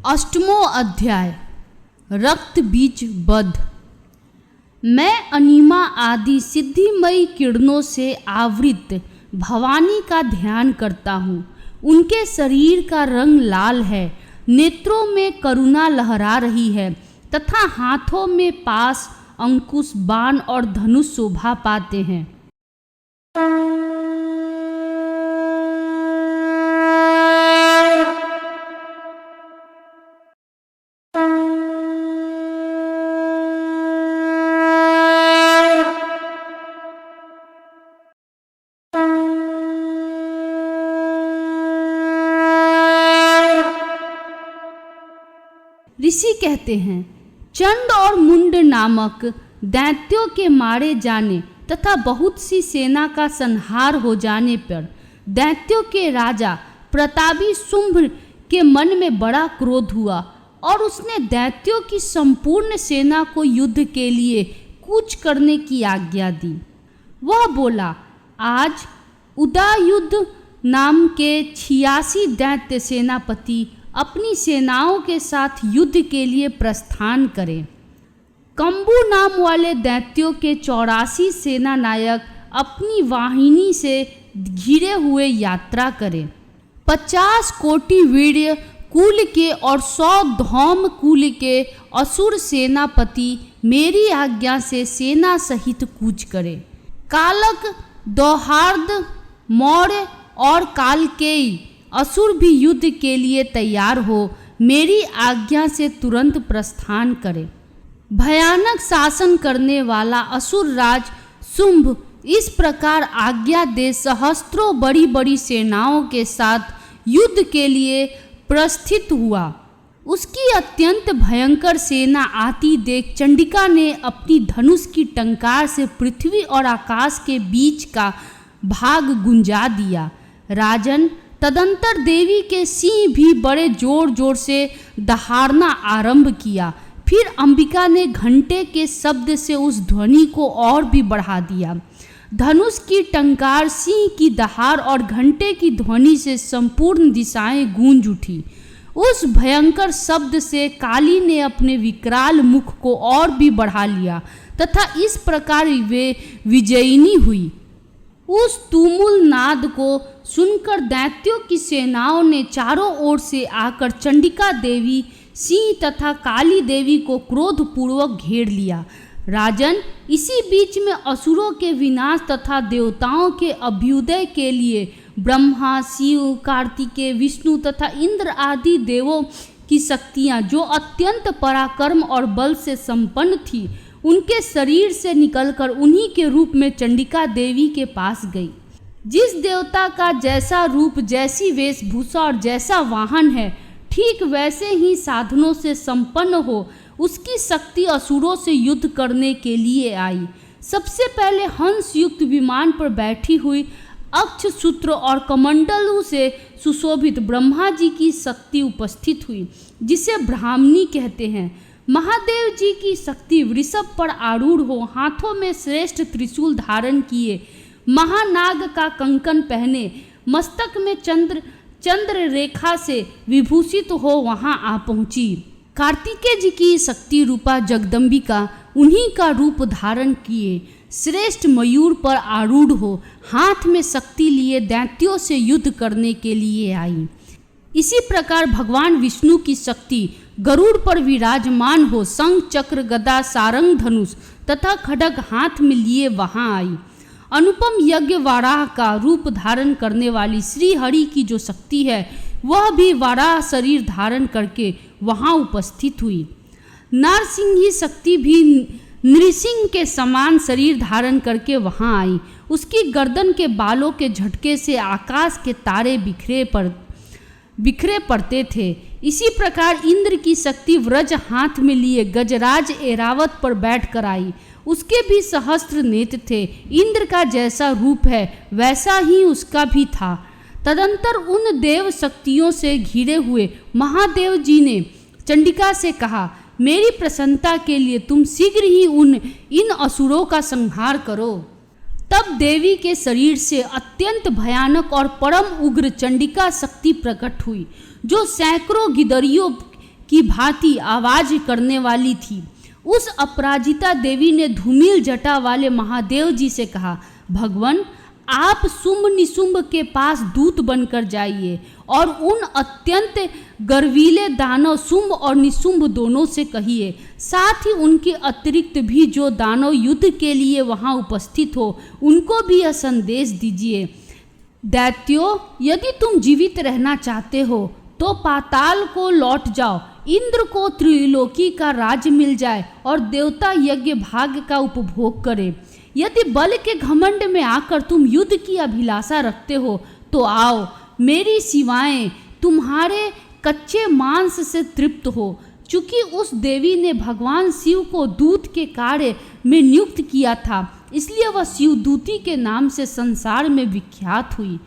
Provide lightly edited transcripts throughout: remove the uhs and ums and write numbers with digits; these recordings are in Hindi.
अष्टमो अध्याय रक्त बीज बध। मैं अनिमा आदि सिद्धिमयी किरणों से आवृत भवानी का ध्यान करता हूँ। उनके शरीर का रंग लाल है, नेत्रों में करुणा लहरा रही है तथा हाथों में पास, अंकुश, बाण और धनुष शोभा पाते हैं। ऋषि कहते हैं, चंड और मुंड नामक दैत्यों के मारे जाने तथा बहुत सी सेना का संहार हो जाने पर दैत्यों के राजा प्रतापी शुंभ के मन में बड़ा क्रोध हुआ और उसने दैत्यों की संपूर्ण सेना को युद्ध के लिए कूच करने की आज्ञा दी। वह बोला, आज उदायुध नाम के 86 दैत्य सेनापति अपनी सेनाओं के साथ युद्ध के लिए प्रस्थान करें। कंबू नाम वाले दैत्यों के 84 सेना नायक अपनी वाहिनी से घिरे हुए यात्रा करें। 50 कोटि वीर्य कुल के और 100 धौम कुल के असुर सेनापति मेरी आज्ञा से सेना सहित कूच करें। कालक, दौहार्द, मौर्य और कालकेयी असुर भी युद्ध के लिए तैयार हो मेरी आज्ञा से तुरंत प्रस्थान करे। भयानक शासन करने वाला असुर राज शुंभ इस प्रकार आज्ञा दे सहस्त्रों बड़ी बड़ी सेनाओं के साथ युद्ध के लिए प्रस्थित हुआ। उसकी अत्यंत भयंकर सेना आती देख चंडिका ने अपनी धनुष की टंकार से पृथ्वी और आकाश के बीच का भाग गुंजा दिया। राजन, तदंतर देवी के सिंह भी बड़े जोर जोर से दहाड़ना आरंभ किया। फिर अंबिका ने घंटे के शब्द से उस ध्वनि को और भी बढ़ा दिया। धनुष की टंकार, सिंह की दहाड़ और घंटे की ध्वनि से संपूर्ण दिशाएं गूंज उठी। उस भयंकर शब्द से काली ने अपने विकराल मुख को और भी बढ़ा लिया तथा इस प्रकार वे विजयिनी हुई। उस तुमुल नाद को सुनकर दैत्यों की सेनाओं ने चारों ओर से आकर चंडिका देवी, सिंह तथा काली देवी को क्रोधपूर्वक घेर लिया। राजन, इसी बीच में असुरों के विनाश तथा देवताओं के अभ्युदय के लिए ब्रह्मा, शिव, कार्तिकेय, विष्णु तथा इंद्र आदि देवों की शक्तियाँ, जो अत्यंत पराक्रम और बल से संपन्न थी, उनके शरीर से निकलकर उन्हीं के रूप में चंडिका देवी के पास गई। जिस देवता का जैसा रूप, जैसी वेशभूषा और जैसा वाहन है, ठीक वैसे ही साधनों से संपन्न हो उसकी शक्ति असुरों से युद्ध करने के लिए आई। सबसे पहले हंस युक्त विमान पर बैठी हुई अक्ष सूत्र और कमंडलों से सुशोभित ब्रह्मा जी की शक्ति उपस्थित हुई, जिसे ब्राह्मणी कहते हैं। महादेव जी की शक्ति वृषभ पर आरूढ़ हो, हाथों में श्रेष्ठ त्रिशूल धारण किए, महानाग का कंकन पहने, मस्तक में चंद्र रेखा से विभूषित हो वहां आ पहुंची। कार्तिकेय जी की शक्ति रूपा जगदम्बिका उन्हीं का रूप धारण किए श्रेष्ठ मयूर पर आरूढ़ हो हाथ में शक्ति लिए दैत्यों से युद्ध करने के लिए आई। इसी प्रकार भगवान विष्णु की शक्ति गरुड़ पर विराजमान हो शंख, चक्र, गदा, सारंग, धनुष तथा खड्ग हाथ में लिए वहां आई। अनुपम यज्ञ वाराह का रूप धारण करने वाली श्री हरि की जो शक्ति है, वह भी वाराह शरीर धारण करके वहां उपस्थित हुई। नारसिंही शक्ति भी नृसिंह के समान शरीर धारण करके वहां आई। उसकी गर्दन के बालों के झटके से आकाश के तारे बिखरे पड़ते थे। इसी प्रकार इंद्र की शक्ति व्रज हाथ में लिए गजराज ऐरावत पर बैठ कर आई। उसके भी सहस्त्र नेत्र थे। इंद्र का जैसा रूप है वैसा ही उसका भी था। तदंतर उन देव शक्तियों से घिरे हुए महादेव जी ने चंडिका से कहा, मेरी प्रसन्नता के लिए तुम शीघ्र ही इन असुरों का संहार करो। तब देवी के शरीर से अत्यंत भयानक और परम उग्र चंडिका शक्ति प्रकट हुई, जो सैकड़ों गिदड़ियों की भांति आवाज करने वाली थी। उस अपराजिता देवी ने धूमिल जटा वाले महादेव जी से कहा, भगवान, आप शुंभ निशुंभ के पास दूत बनकर जाइए और उन अत्यंत गर्वीले दानव शुंभ और निशुंभ दोनों से कहिए, साथ ही उनके अतिरिक्त भी जो दानव युद्ध के लिए वहां उपस्थित हो उनको भी यह संदेश दीजिए, दैत्यों, यदि तुम जीवित रहना चाहते हो तो पाताल को लौट जाओ, इंद्र को त्रिलोकी का राज्य मिल जाए और देवता यज्ञ भाग्य का उपभोग करे। यदि बल के घमंड में आकर तुम युद्ध की अभिलाषा रखते हो तो आओ, मेरी सिवाएं तुम्हारे कच्चे मांस से तृप्त हो। चूंकि उस देवी ने भगवान शिव को दूत के कार्य में नियुक्त किया था, इसलिए वह शिवदूती के नाम से संसार में विख्यात हुई।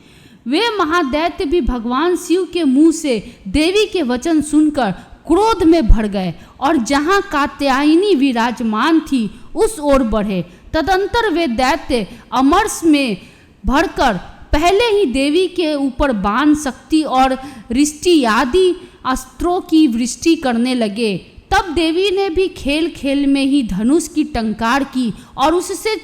वे महादैत्य भी भगवान शिव के मुंह से देवी के वचन सुनकर क्रोध में भर गए और जहां कात्यायनी विराजमान थी उस ओर बढ़े। तदंतर वे दैत्य अमरस में भरकर पहले ही देवी के ऊपर बाण, शक्ति और रिष्टि आदि अस्त्रों की वृष्टि करने लगे। तब देवी ने भी खेल खेल में ही धनुष की टंकार की और उससे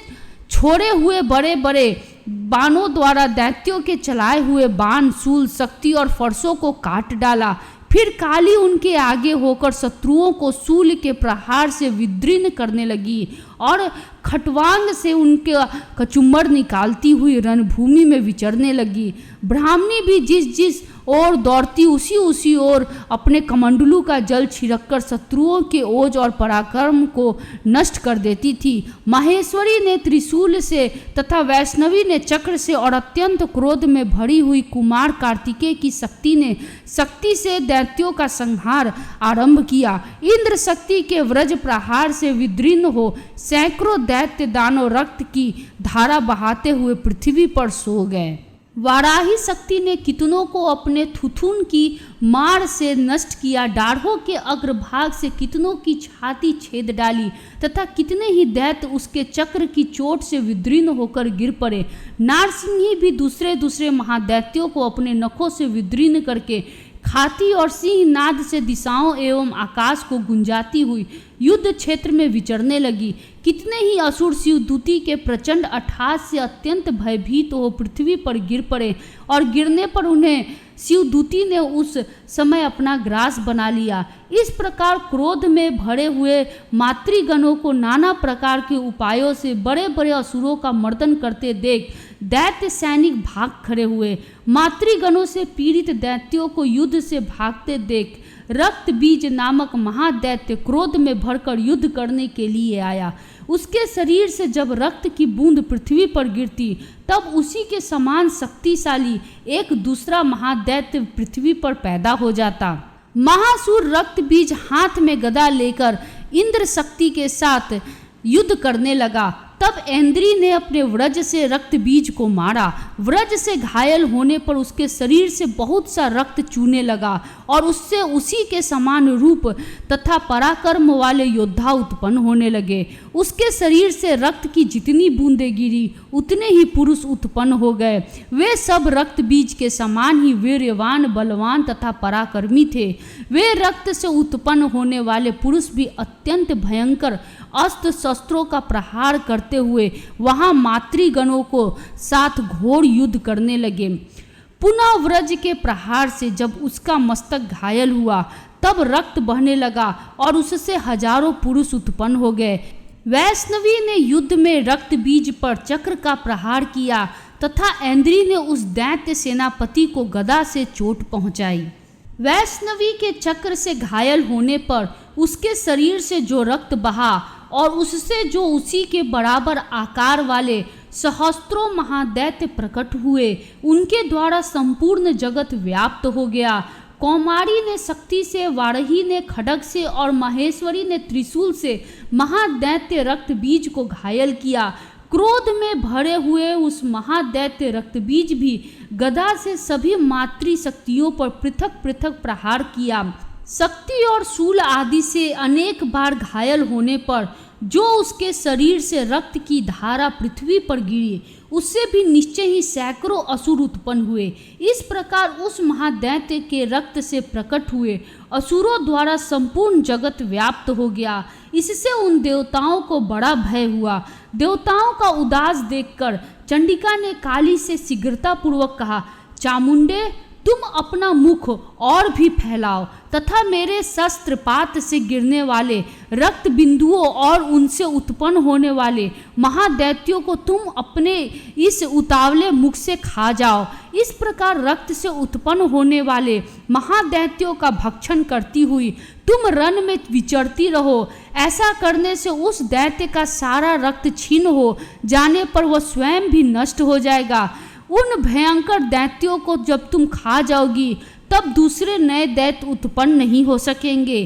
छोड़े हुए बड़े बड़े बाणों द्वारा दैत्यों के चलाए हुए बाण, शूल, शक्ति और फरसों को काट डाला। फिर काली उनके आगे होकर शत्रुओं को शूल के प्रहार से विदीर्ण करने लगी और खटवांग से उनके कचुम्बर निकालती हुई रणभूमि में विचरने लगी। ब्राह्मणी भी जिस जिस ओर दौड़ती उसी ओर अपने कमंडलू का जल छिड़ककर शत्रुओं के ओज और पराक्रम को नष्ट कर देती थी। माहेश्वरी ने त्रिशूल से तथा वैष्णवी ने चक्र से और अत्यंत क्रोध में भरी हुई कुमार कार्तिकेय की शक्ति से दैत्यों का संहार आरंभ किया। इंद्र शक्ति के व्रज प्रहार से विदीर्ण हो सैकड़ों दैत्य दानव रक्त की धारा बहाते हुए पृथ्वी पर सो गए। वाराही शक्ति ने कितनों को अपने थुथुन की मार से नष्ट किया, डाढ़ों के अग्रभाग से कितनों की छाती छेद डाली तथा कितने ही दैत्य उसके चक्र की चोट से विदीर्ण होकर गिर पड़े। नारसिंही भी दूसरे महादैत्यों को अपने नखों से विदीर्ण करके खाती और सिंह नाद से दिशाओं एवं आकाश को गुंजाती हुई युद्ध क्षेत्र में विचरने लगी। कितने ही असुर शिवदूती के प्रचंड अट्टहास से अत्यंत भयभीत हो पृथ्वी पर गिर पड़े और गिरने पर उन्हें शिवदूती ने उस समय अपना ग्रास बना लिया। इस प्रकार क्रोध में भरे हुए मातृगणों को नाना प्रकार के उपायों से बड़े बड़े असुरों का मर्दन करते देख दैत्य सैनिक भाग खड़े हुए। मातृगणों से पीड़ित दैत्यों को युद्ध से भागते देख रक्त बीज नामक महादैत्य क्रोध में भरकर युद्ध करने के लिए आया। उसके शरीर से जब रक्त की बूंद पृथ्वी पर गिरती तब उसी के समान शक्तिशाली एक दूसरा महादैत्य पृथ्वी पर पैदा हो जाता। महासुर रक्त बीज हाथ में गदा लेकर इंद्र शक्ति के साथ युद्ध करने लगा। तब ऐन्द्री ने अपने व्रज से रक्त बीज को मारा। व्रज से घायल होने पर उसके शरीर से बहुत सा रक्त चूने लगा और उससे उसी के समान रूप तथा पराक्रम वाले योद्धा उत्पन्न होने लगे। उसके शरीर से रक्त की जितनी बूंदें गिरी उतने ही पुरुष उत्पन्न हो गए। वे सब रक्त बीज के समान ही वीर्यवान, बलवान तथा पराक्रमी थे। वे रक्त से उत्पन्न होने वाले पुरुष भी अत्यंत भयंकर अस्त्र शस्त्रों का प्रहार करते हुए वहां मातृगणों को साथ घोर युद्ध करने लगे। पुनः व्रज के प्रहार से जब उसका मस्तक घायल हुआ तब रक्त बहने लगा और उससे हजारों पुरुष उत्पन्न हो गए। वैष्णवी ने युद्ध में रक्त बीज पर चक्र का प्रहार किया तथा ऐन्द्री ने उस दैत्य सेनापति को गदा से चोट पहुंचाई। वैष्णवी के चक्र से घायल होने पर उसके शरीर से जो रक्त बहा और उससे जो उसी के बराबर आकार वाले सहस्त्रों महादैत्य प्रकट हुए, उनके द्वारा संपूर्ण जगत व्याप्त हो गया। कौमारी ने शक्ति से, वाराही ने खड्ग से और महेश्वरी ने त्रिशूल से महादैत्य रक्त बीज को घायल किया। क्रोध में भरे हुए उस महादैत्य रक्तबीज भी गदा से सभी मातृ शक्तियों पर पृथक पृथक प्रहार किया। शक्ति और शूल आदि से अनेक बार घायल होने पर जो उसके शरीर से रक्त की धारा पृथ्वी पर गिरी, उससे भी निश्चय ही सैकड़ों असुर उत्पन्न हुए। इस प्रकार उस महादैत्य के रक्त से प्रकट हुए असुरों द्वारा संपूर्ण जगत व्याप्त हो गया। इससे उन देवताओं को बड़ा भय हुआ। देवताओं का उदास देखकर चंडिका ने काली से शीघ्रतापूर्वक कहा, चामुंडे, तुम अपना मुख और भी फैलाओ तथा मेरे शस्त्रपात से गिरने वाले रक्त बिंदुओं और उनसे उत्पन्न होने वाले महादैत्यों को तुम अपने इस उतावले मुख से खा जाओ। इस प्रकार रक्त से उत्पन्न होने वाले महादैत्यों का भक्षण करती हुई तुम रण में विचरती रहो। ऐसा करने से उस दैत्य का सारा रक्त छीन हो जाने पर वह स्वयं भी नष्ट हो जाएगा। उन भयंकर दैत्यों को जब तुम खा जाओगी तब दूसरे नए दैत्य उत्पन्न नहीं हो सकेंगे।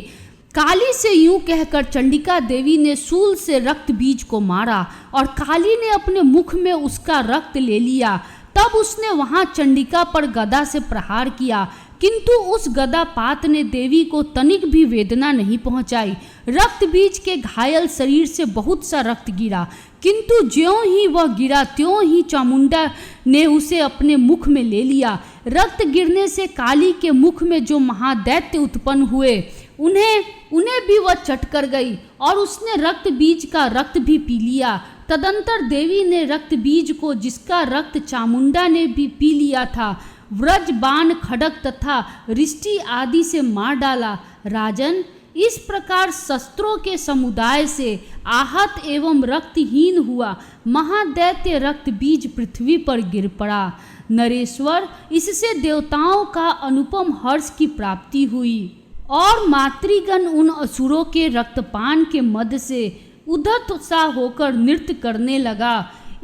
काली से यूं कहकर चंडिका देवी ने शूल से रक्त बीज को मारा और काली ने अपने मुख में उसका रक्त ले लिया। तब उसने वहां चंडिका पर गदा से प्रहार किया, किंतु उस गदा पात ने देवी को तनिक भी वेदना नहीं पहुंचाई। रक्त बीज के घायल शरीर से बहुत सा रक्त गिरा, किंतु ज्यों ही वह गिरा त्यों ही चामुंडा ने उसे अपने मुख में ले लिया। रक्त गिरने से काली के मुख में जो महादैत्य उत्पन्न हुए उन्हें भी वह चट कर गई और उसने रक्त बीज का रक्त भी पी लिया। तदंतर देवी ने रक्त बीज को, जिसका रक्त चामुंडा ने भी पी लिया था, व्रज, बाण, खड्ग तथा रिष्टि आदि से मार डाला। राजन, इस प्रकार शस्त्रों के समुदाय से आहत एवं रक्तहीन हुआ महादैत्य रक्त बीज पृथ्वी पर गिर पड़ा। नरेश्वर, इससे देवताओं का अनुपम हर्ष की प्राप्ति हुई और मातृगण उन असुरों के रक्तपान के मद से उद्धत सा होकर नृत्य करने लगा।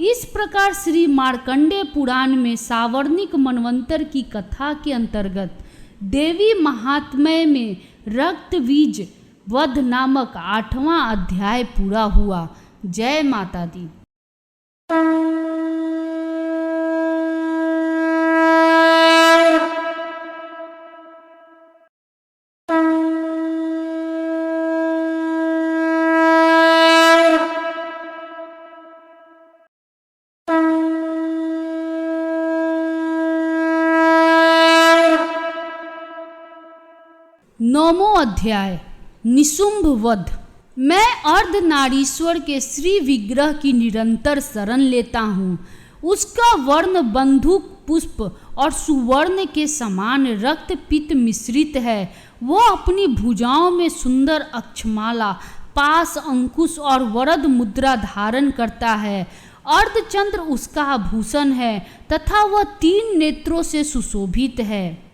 इस प्रकार श्री मार्कंडेय पुराण में सावर्णिक मनवंतर की कथा के अंतर्गत देवी महात्म्य में रक्त बीज वध नामक 8वां अध्याय पूरा हुआ। जय माता दी। नौवां अध्याय निशुंभ वध। मैं अर्धनारीश्वर के श्री विग्रह की निरंतर शरण लेता हूँ। उसका वर्ण बंदूक पुष्प और सुवर्ण के समान रक्त पित्त मिश्रित है। वो अपनी भुजाओं में सुंदर अक्षमाला, पास, अंकुश और वरद मुद्रा धारण करता है। अर्धचंद्र उसका आभूषण है तथा वह 3 नेत्रों से सुशोभित है।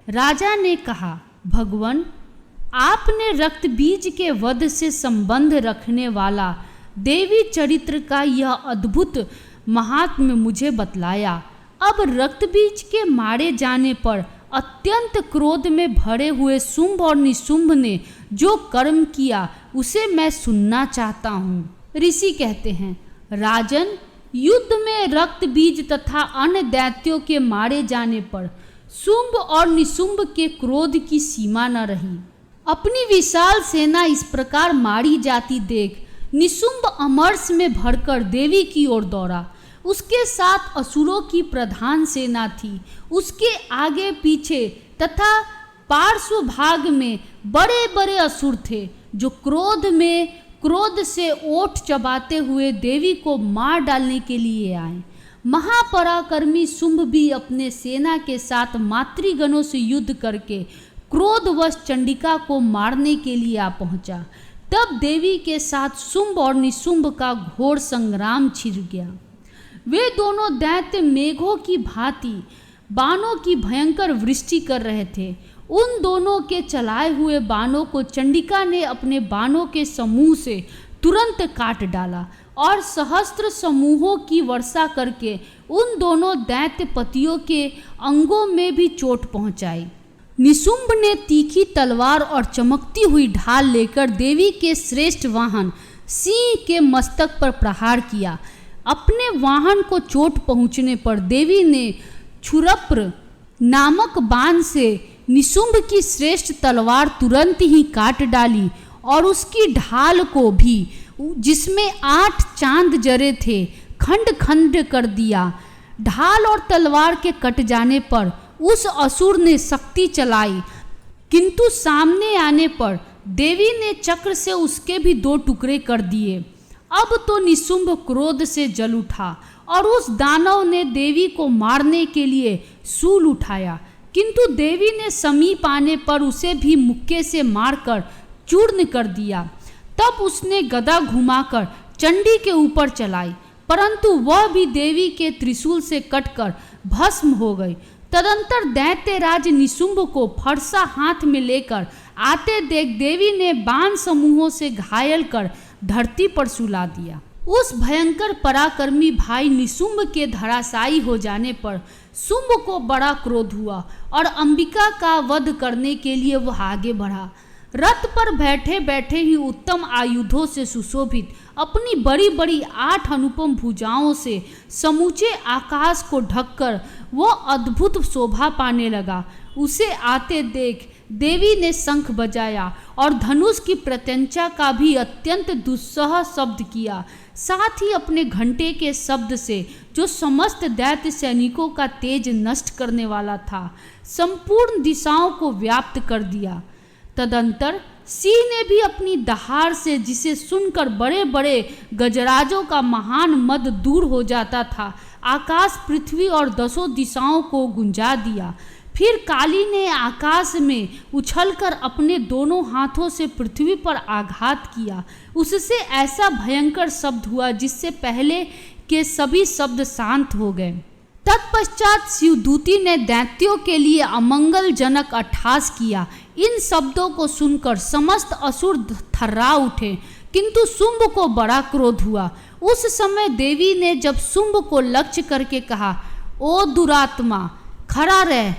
राजा ने कहा, भगवान, आपने रक्त बीज के वध से संबंध रखने वाला देवी चरित्र का यह अद्भुत महात्म्य मुझे बतलाया। अब रक्त बीज के मारे जाने पर अत्यंत क्रोध में भरे हुए शुंभ और निशुंभ ने जो कर्म किया उसे मैं सुनना चाहता हूँ। ऋषि कहते हैं, राजन, युद्ध में रक्त बीज तथा अन्य दैत्यों के मारे जाने पर शुंभ और निशुंभ के क्रोध की सीमा न रही। अपनी विशाल सेना इस प्रकार मारी जाती देख निशुंभ अमरस में भरकर देवी की ओर दौड़ा। उसके साथ असुरों की प्रधान सेना थी। उसके आगे पीछे तथा पार्श्व भाग में बड़े बड़े असुर थे जो क्रोध से ओठ चबाते हुए देवी को मार डालने के लिए आए। महापराक्रमी शुंभ भी अपने सेना के साथ मातृगणों से युद्ध करके क्रोधवश चंडिका को मारने के लिए आ पहुंचा। तब देवी के साथ शुंभ और निशुंभ का घोर संग्राम छिड़ गया। वे दोनों दैत्य मेघों की भांति बाणों की भयंकर वृष्टि कर रहे थे। उन दोनों के चलाए हुए बाणों को चंडिका ने अपने बाणों के समूह से तुरंत काट डाला। और सहस्त्र समूहों की वर्षा करके उन दोनों दैत्यपतियों के अंगों में भी चोट पहुंचाई। निशुंभ ने तीखी तलवार और चमकती हुई ढाल लेकर देवी के श्रेष्ठ वाहन सिंह के मस्तक पर प्रहार किया। अपने वाहन को चोट पहुंचने पर देवी ने क्षुरप्र नामक बाण से निशुंभ की श्रेष्ठ तलवार तुरंत ही काट डाली और उसकी ढाल को भी, जिसमें 8 चांद जरे थे, खंड खंड कर दिया। ढाल और तलवार के कट जाने पर उस असुर ने शक्ति चलाई, किंतु सामने आने पर देवी ने चक्र से उसके भी 2 टुकड़े कर दिए। अब तो निशुंभ क्रोध से जल उठा और उस दानव ने देवी को मारने के लिए शूल उठाया, किंतु देवी ने समीप आने पर उसे भी मुक्के से मारकर चूर्ण कर दिया। तब उसने गदा घुमाकर चंडी के ऊपर चलाई, परंतु वह भी देवी के त्रिशूल से कटकर भस्म हो गई। तदंतर दैत्यराज निशुंभ को फरसा हाथ में लेकर आते देख देवी ने बाण समूहों से घायल कर धरती पर सुला दिया। उस भयंकर पराक्रमी भाई निशुंभ के धराशायी हो जाने पर शुंभ को बड़ा क्रोध हुआ और अंबिका का वध करने के लिए वह आगे बढ़ा। रथ पर बैठे बैठे ही उत्तम आयुधों से सुशोभित अपनी बड़ी बड़ी 8 अनुपम भुजाओं से समूचे आकाश को ढककर वो अद्भुत शोभा पाने लगा। उसे आते देख देवी ने शंख बजाया और धनुष की प्रत्यंचा का भी अत्यंत दुस्सह शब्द किया। साथ ही अपने घंटे के शब्द से, जो समस्त दैत्य सैनिकों का तेज नष्ट करने वाला था, संपूर्ण दिशाओं को व्याप्त कर दिया। तदंतर सिंह ने भी अपनी दहाड़ से, जिसे सुनकर बड़े बड़े गजराजों का महान मद दूर हो जाता था, आकाश पृथ्वी और 10 दिशाओं को गुंजा दिया। फिर काली ने आकाश में उछलकर अपने दोनों हाथों से पृथ्वी पर आघात किया। उससे ऐसा भयंकर शब्द हुआ जिससे पहले के सभी शब्द शांत हो गए। तत्पश्चात शिवदूती ने दैत्यों के लिए अमंगलजनक अट्टहास किया। इन शब्दों को सुनकर समस्त असुर थर्रा उठे, किंतु शुंभ को बड़ा क्रोध हुआ। उस समय देवी ने जब शुंभ को लक्ष्य करके कहा, ओ दुरात्मा, खड़ा रह,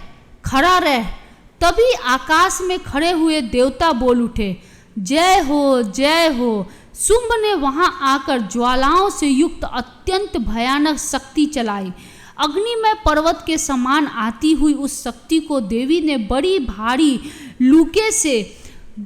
खड़ा रह। तभी आकाश में खड़े हुए देवता बोल उठे, जय हो, जय हो। शुंभ ने वहां आकर ज्वालाओं से युक्त अत्यंत भयानक शक्ति चलाई। अग्निमय पर्वत के समान आती हुई उस शक्ति को देवी ने बड़ी भारी लूके से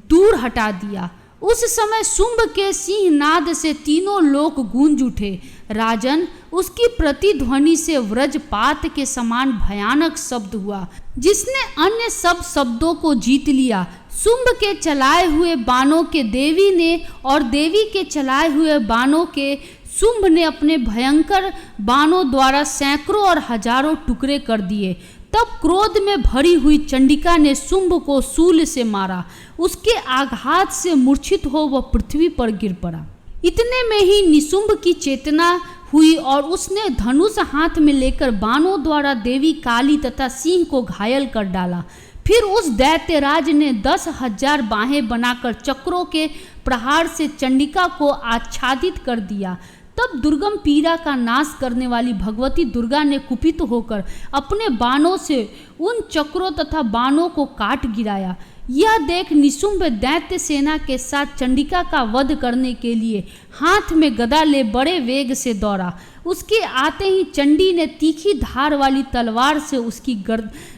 दूर हटा दिया। उस समय शुंभ के सिंहनाद से तीनों लोक गूंज उठे। राजन, उसकी प्रतिध्वनि से वज्रपात के समान भयानक शब्द हुआ, जिसने अन्य सब शब्दों को जीत लिया। शुंभ के चलाए हुए बाणों के देवी ने और देवी के चलाए हुए बाणों के शुंभ ने अपने भयंकर बाणों द्वारा सैकड़ों और हजारों टुकड़े कर दिए। तब क्रोध में भरी हुई चंडिका ने शुंभ को शूल से मारा। उसके आघात से मूर्छित हो वह पृथ्वी पर गिर पड़ा। इतने में ही निशुंभ की चेतना हुई और उसने धनुष हाथ में लेकर बाणों द्वारा देवी काली तथा सिंह को घायल कर डाला। फिर उस दैत्यराज ने 10,000 बाहें बनाकर चक्रों के प्रहार से चंडिका को आच्छादित कर दिया। तब दुर्गम पीड़ा का नाश करने वाली भगवती दुर्गा ने कुपित होकर अपने बाणों से उन चक्रों तथा बाणों को काट गिराया। यह देख निशुंभ दैत्य सेना के साथ चंडिका का वध करने के लिए हाथ में गदा ले बड़े वेग से दौड़ा। उसके आते ही चंडी ने तीखी धार वाली तलवार से उसकी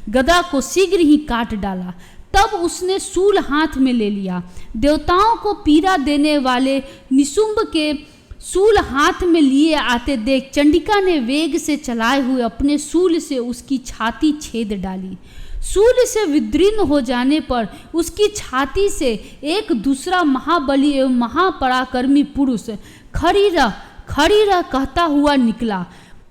गदा को शीघ्र ही काट डाला। तब उसने शूल हाथ में ले लिया। देवताओं को पीड़ा देने वाले निशुंभ के शूल हाथ में लिए आते देख चंडिका ने वेग से चलाए हुए अपने शूल से उसकी छाती छेद डाली। शूल से विदीर्ण हो जाने पर उसकी छाती से एक दूसरा महाबली एवं महापराक्रमी पुरुष खड़ी रह कहता हुआ निकला।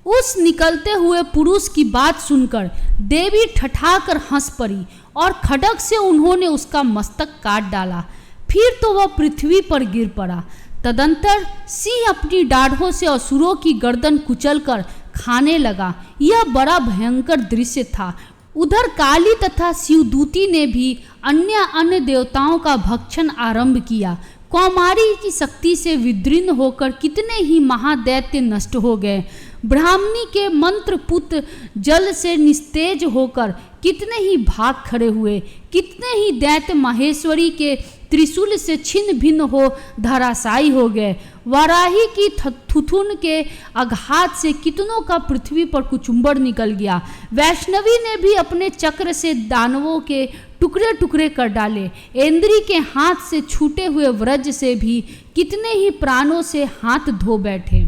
उस निकलते हुए पुरुष की बात सुनकर देवी ठठाकर हंस पड़ी और खड्ग से उन्होंने उसका मस्तक काट डाला। फिर तो वह पृथ्वी पर गिर पड़ा। तदंतर सिंह अपनी डाढ़ों से असुरों की गर्दन कुचलकर खाने लगा। यह बड़ा भयंकर दृश्य था। उधर काली तथा शिवदूती ने भी अन्य देवताओं का भक्षण आरंभ किया। कौमारी की शक्ति से विदीर्ण होकर कितने ही महादैत्य नष्ट हो गए। ब्राह्मणी के मंत्र पुत्र जल से निस्तेज होकर कितने ही भाग खड़े हुए। कितने ही दैत्य माहेश्वरी के त्रिशूल से छिन्न भिन्न हो धराशायी हो गए। वाराही की थुथुन के आघात से कितनों का पृथ्वी पर कुचुम्बर निकल गया। वैष्णवी ने भी अपने चक्र से दानवों के टुकड़े टुकड़े कर डाले। इंद्री के हाथ से छूटे हुए व्रज से भी कितने ही प्राणों से हाथ धो बैठे।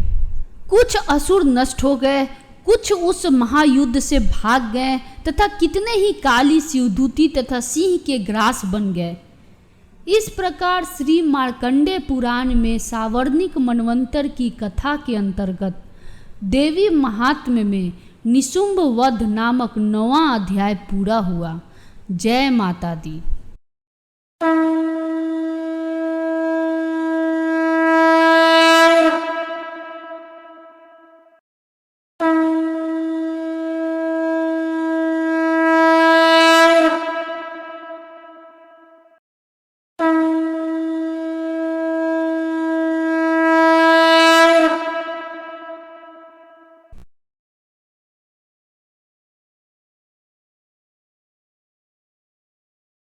कुछ असुर नष्ट हो गए, कुछ उस महायुद्ध से भाग गए तथा कितने ही काली शिवदूती तथा सिंह के ग्रास बन गए। इस प्रकार श्री मार्कंडेय पुराण में सावर्णिक मनवंतर की कथा के अंतर्गत देवी महात्म्य में निशुंभ वध नामक 9वां अध्याय पूरा हुआ। जय माता दी।